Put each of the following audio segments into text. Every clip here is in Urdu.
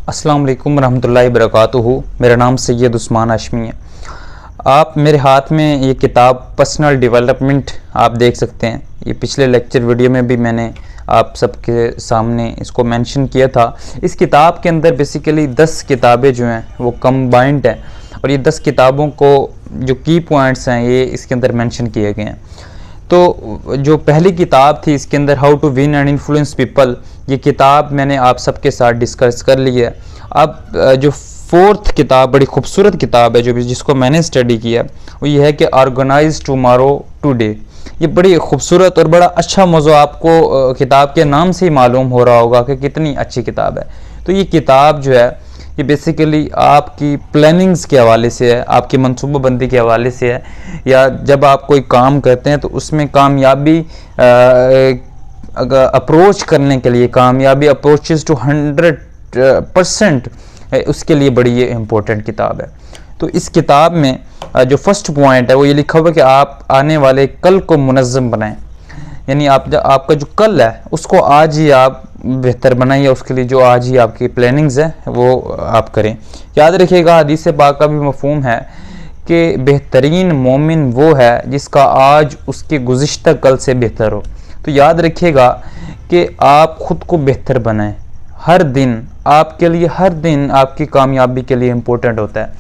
السلام علیکم ورحمۃ اللہ وبرکاتہ۔ میرا نام سید عثمان ہاشمی ہے۔ آپ میرے ہاتھ میں یہ کتاب پرسنل ڈیولپمنٹ آپ دیکھ سکتے ہیں۔ یہ پچھلے لیکچر ویڈیو میں بھی میں نے آپ سب کے سامنے اس کو مینشن کیا تھا۔ اس کتاب کے اندر بیسیکلی 10 کتابیں جو ہیں وہ کمبائنڈ ہیں، اور یہ 10 کتابوں کو جو کی پوائنٹس ہیں یہ اس کے اندر مینشن کیے گئے ہیں۔ تو جو پہلی کتاب تھی اس کے اندر how to win and influence people, یہ کتاب میں نے آپ سب کے ساتھ ڈسکس کر لی ہے۔ اب جو 4th کتاب بڑی خوبصورت کتاب ہے جس کو میں نے اسٹڈی کیا وہ یہ ہے کہ آرگنائز ٹمارو ٹوڈے۔ یہ بڑی خوبصورت اور بڑا اچھا موضوع، آپ کو کتاب کے نام سے ہی معلوم ہو رہا ہوگا کہ کتنی اچھی کتاب ہے۔ تو یہ کتاب جو ہے یہ بیسیکلی آپ کی پلاننگز کے حوالے سے ہے، آپ کی منصوبہ بندی کے حوالے سے ہے، یا جب آپ کوئی کام کرتے ہیں تو اس میں کامیابی اپروچ کرنے کے لیے، کامیابی اپروچز ٹو 100% اس کے لیے بڑی یہ امپورٹنٹ کتاب ہے۔ تو اس کتاب میں جو فرسٹ پوائنٹ ہے وہ یہ لکھا ہوا ہے کہ آپ آنے والے کل کو منظم بنائیں، یعنی آپ کا جو کل ہے اس کو آج ہی آپ بہتر بنائیں، یا اس کے لیے جو آج ہی آپ کی پلاننگز ہیں وہ آپ کریں۔ یاد رکھیے گا حدیث پاک کا بھی مفہوم ہے کہ بہترین مومن وہ ہے جس کا آج اس کے گزشتہ کل سے بہتر ہو۔ تو یاد رکھیے گا کہ آپ خود کو بہتر بنائیں، ہر دن آپ کے لیے، ہر دن آپ کی کامیابی کے لیے امپورٹنٹ ہوتا ہے۔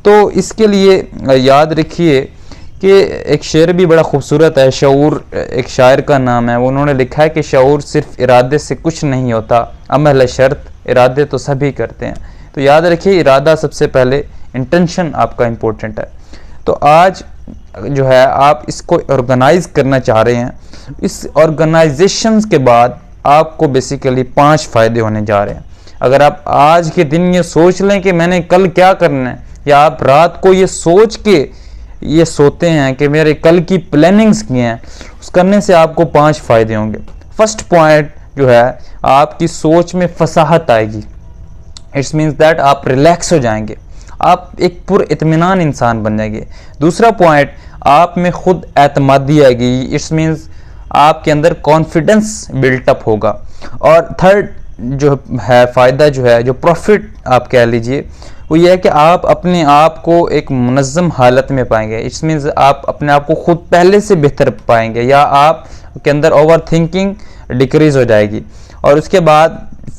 تو اس کے لیے یاد رکھیے کہ ایک شعر بھی بڑا خوبصورت ہے، شعور ایک شاعر کا نام ہے، انہوں نے لکھا ہے کہ شعور صرف ارادے سے کچھ نہیں ہوتا، عمل ہے شرط، ارادے تو سبھی کرتے ہیں۔ تو یاد رکھیے ارادہ سب سے پہلے، انٹینشن آپ کا امپورٹنٹ ہے۔ تو آج جو ہے آپ اس کو آرگنائز کرنا چاہ رہے ہیں، اس آرگنائزیشنز کے بعد آپ کو بیسیکلی 5 فائدے ہونے جا رہے ہیں۔ اگر آپ آج کے دن یہ سوچ لیں کہ میں نے کل کیا کرنا ہے، یا آپ رات کو یہ سوچ کے یہ سوتے ہیں کہ میرے کل کی پلاننگز کی ہیں، اس کرنے سے آپ کو 5 فائدے ہوں گے۔ فرسٹ پوائنٹ جو ہے آپ کی سوچ میں فصاحت آئے گی، اٹس مینس دیٹ آپ ریلیکس ہو جائیں گے، آپ ایک پر اطمینان انسان بن جائیں گے۔ دوسرا پوائنٹ آپ میں خود اعتمادی آئے گی، اٹس مینس آپ کے اندر کانفیڈنس بلٹ اپ ہوگا۔ اور تھرڈ جو ہے فائدہ جو ہے، جو پروفٹ آپ کہہ لیجئے، وہ یہ ہے کہ آپ اپنے آپ کو ایک منظم حالت میں پائیں گے، اٹس مینس آپ اپنے آپ کو خود پہلے سے بہتر پائیں گے، یا آپ کے اندر اوور تھنکنگ ڈیکریز ہو جائے گی۔ اور اس کے بعد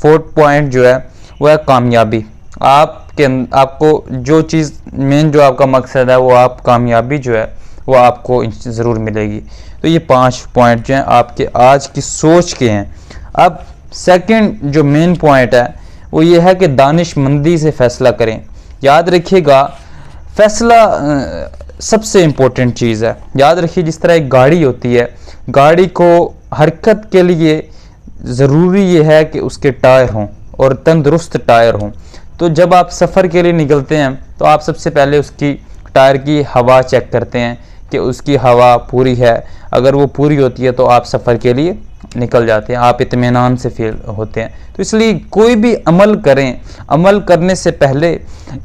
4تھ پوائنٹ جو ہے وہ ہے کامیابی۔ آپ کو جو چیز مین جو آپ کا مقصد ہے وہ آپ کامیابی جو ہے وہ آپ کو ضرور ملے گی۔ تو یہ 5 پوائنٹ جو ہیں آپ کے آج کی سوچ کے ہیں۔ اب سیکنڈ جو مین پوائنٹ ہے وہ یہ ہے کہ دانش مندی سے فیصلہ کریں۔ یاد رکھیے گا فیصلہ سب سے امپورٹنٹ چیز ہے۔ یاد رکھیے جس طرح ایک گاڑی ہوتی ہے، گاڑی کو حرکت کے لیے ضروری یہ ہے کہ اس کے ٹائر ہوں اور تندرست ٹائر ہوں۔ تو جب آپ سفر کے لیے نکلتے ہیں تو آپ سب سے پہلے اس کی ٹائر کی ہوا چیک کرتے ہیں کہ اس کی ہوا پوری ہے، اگر وہ پوری ہوتی ہے تو آپ سفر کے لیے نکل جاتے ہیں، آپ اطمینان سے فیل ہوتے ہیں۔ تو اس لیے کوئی بھی عمل کریں، عمل کرنے سے پہلے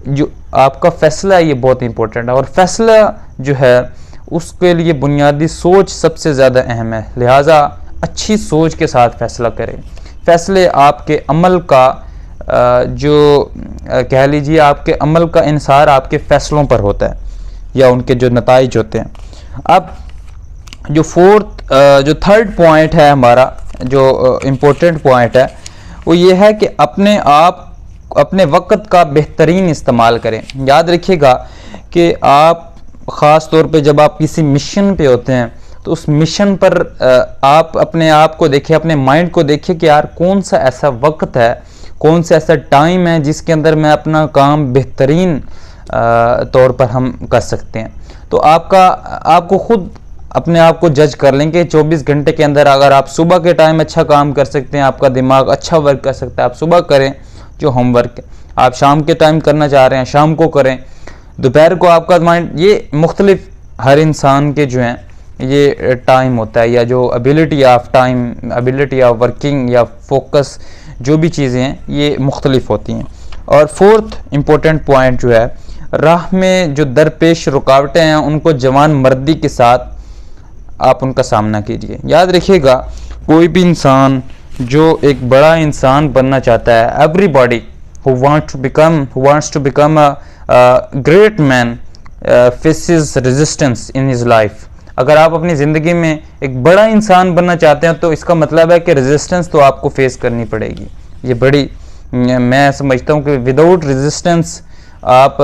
جو آپ کا فیصلہ ہے یہ بہت امپورٹنٹ ہے، اور فیصلہ جو ہے اس کے لیے بنیادی سوچ سب سے زیادہ اہم ہے، لہٰذا اچھی سوچ کے ساتھ فیصلہ کریں۔ فیصلے آپ کے عمل کا جو کہہ لیجیے آپ کے عمل کا انحصار آپ کے فیصلوں پر ہوتا ہے، یا ان کے جو نتائج ہوتے ہیں۔ اب جو تھرڈ پوائنٹ ہے ہمارا، جو امپورٹنٹ پوائنٹ ہے، وہ یہ ہے کہ اپنے وقت کا بہترین استعمال کریں۔ یاد رکھیے گا کہ آپ خاص طور پہ جب آپ کسی مشن پہ ہوتے ہیں تو اس مشن پر آپ اپنے آپ کو دیکھیں، اپنے مائنڈ کو دیکھیں کہ یار کون سا ایسا وقت ہے، کون سا ایسا ٹائم ہے جس کے اندر میں اپنا کام بہترین طور پر ہم کر سکتے ہیں۔ تو آپ کو خود اپنے آپ کو جج کر لیں کہ 24 گھنٹے کے اندر اگر آپ صبح کے ٹائم اچھا کام کر سکتے ہیں، آپ کا دماغ اچھا ورک کر سکتا ہے، آپ صبح کریں جو ہوم ورک آپ شام کے ٹائم کرنا چاہ رہے ہیں شام کو کریں، دوپہر کو آپ کا مائنڈ، یہ مختلف ہر انسان کے جو ہیں یہ ٹائم ہوتا ہے، یا جو ability of time, ability of working یا فوکس، جو بھی چیزیں ہیں یہ مختلف ہوتی ہیں۔ اور 4تھ امپورٹنٹ پوائنٹ جو ہے، راہ میں جو درپیش رکاوٹیں ہیں ان کو جوان مردی کے ساتھ آپ ان کا سامنا کیجیے۔ یاد رکھیے گا کوئی بھی انسان جو ایک بڑا انسان بننا چاہتا ہے، every body who wants to become a great man faces resistance in his life. اگر آپ اپنی زندگی میں ایک بڑا انسان بننا چاہتے ہیں تو اس کا مطلب ہے کہ ریزسٹنس تو آپ کو فیس کرنی پڑے گی. یہ بڑی میں سمجھتا ہوں کہ وداؤٹ ریزسٹنس آپ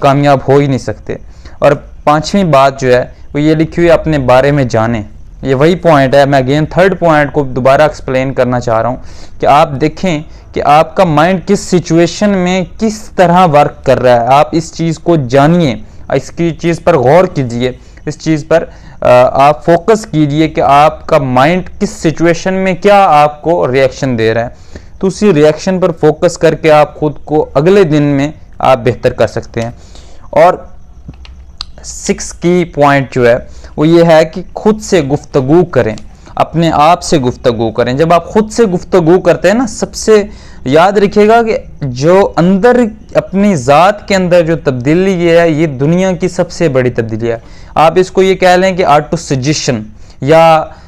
کامیاب ہو ہی نہیں سکتے. اور 5ویں بات جو ہے وہ یہ لکھی ہوئی اپنے بارے میں جانیں. یہ وہی پوائنٹ ہے, میں اگین 3rd پوائنٹ کو دوبارہ ایکسپلین کرنا چاہ رہا ہوں کہ آپ دیکھیں کہ آپ کا مائنڈ کس سچویشن میں کس طرح ورک کر رہا ہے. آپ اس چیز کو جانیے, اس کی چیز پر غور کیجئے, اس چیز پر آپ فوکس کیجئے کہ آپ کا مائنڈ کس سچویشن میں کیا آپ کو ریئیکشن دے رہا ہے. تو اسی ریئیکشن پر فوکس کر کے آپ خود کو اگلے دن میں آپ بہتر کر سکتے ہیں. اور 6 کی پوائنٹ جو ہے وہ یہ ہے کہ خود سے گفتگو کریں, اپنے آپ سے گفتگو کریں. جب آپ خود سے گفتگو کرتے ہیں نا, سب سے یاد رکھیے گا کہ جو اندر اپنی ذات کے اندر جو تبدیلی یہ ہے, یہ دنیا کی سب سے بڑی تبدیلی ہے. آپ اس کو یہ کہہ لیں کہ آٹو سجیشن یا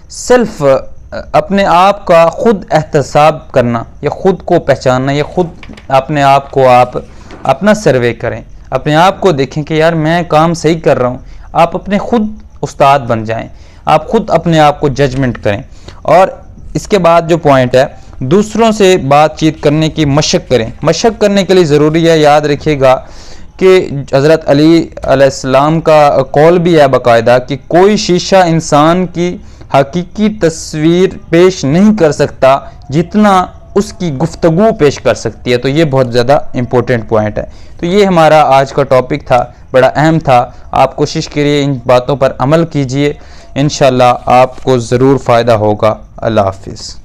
سیلف, اپنے آپ کا خود احتساب کرنا یا خود کو پہچاننا یا خود اپنے آپ کو آپ اپنا سروے کریں, اپنے آپ کو دیکھیں کہ یار میں کام صحیح کر رہا ہوں. آپ اپنے خود استاد بن جائیں, آپ خود اپنے آپ کو ججمنٹ کریں. اور اس کے بعد جو پوائنٹ ہے, دوسروں سے بات چیت کرنے کی مشق کریں. مشق کرنے کے لیے ضروری ہے, یاد رکھیے گا کہ حضرت علی علیہ السلام کا قول بھی ہے باقاعدہ کہ کوئی شیشہ انسان کی حقیقی تصویر پیش نہیں کر سکتا جتنا اس کی گفتگو پیش کر سکتی ہے. تو یہ بہت زیادہ امپورٹنٹ پوائنٹ ہے. تو یہ ہمارا آج کا ٹاپک تھا, بڑا اہم تھا. آپ کوشش کریے ان باتوں پر عمل کیجئے, انشاءاللہ آپ کو ضرور فائدہ ہوگا. اللہ حافظ.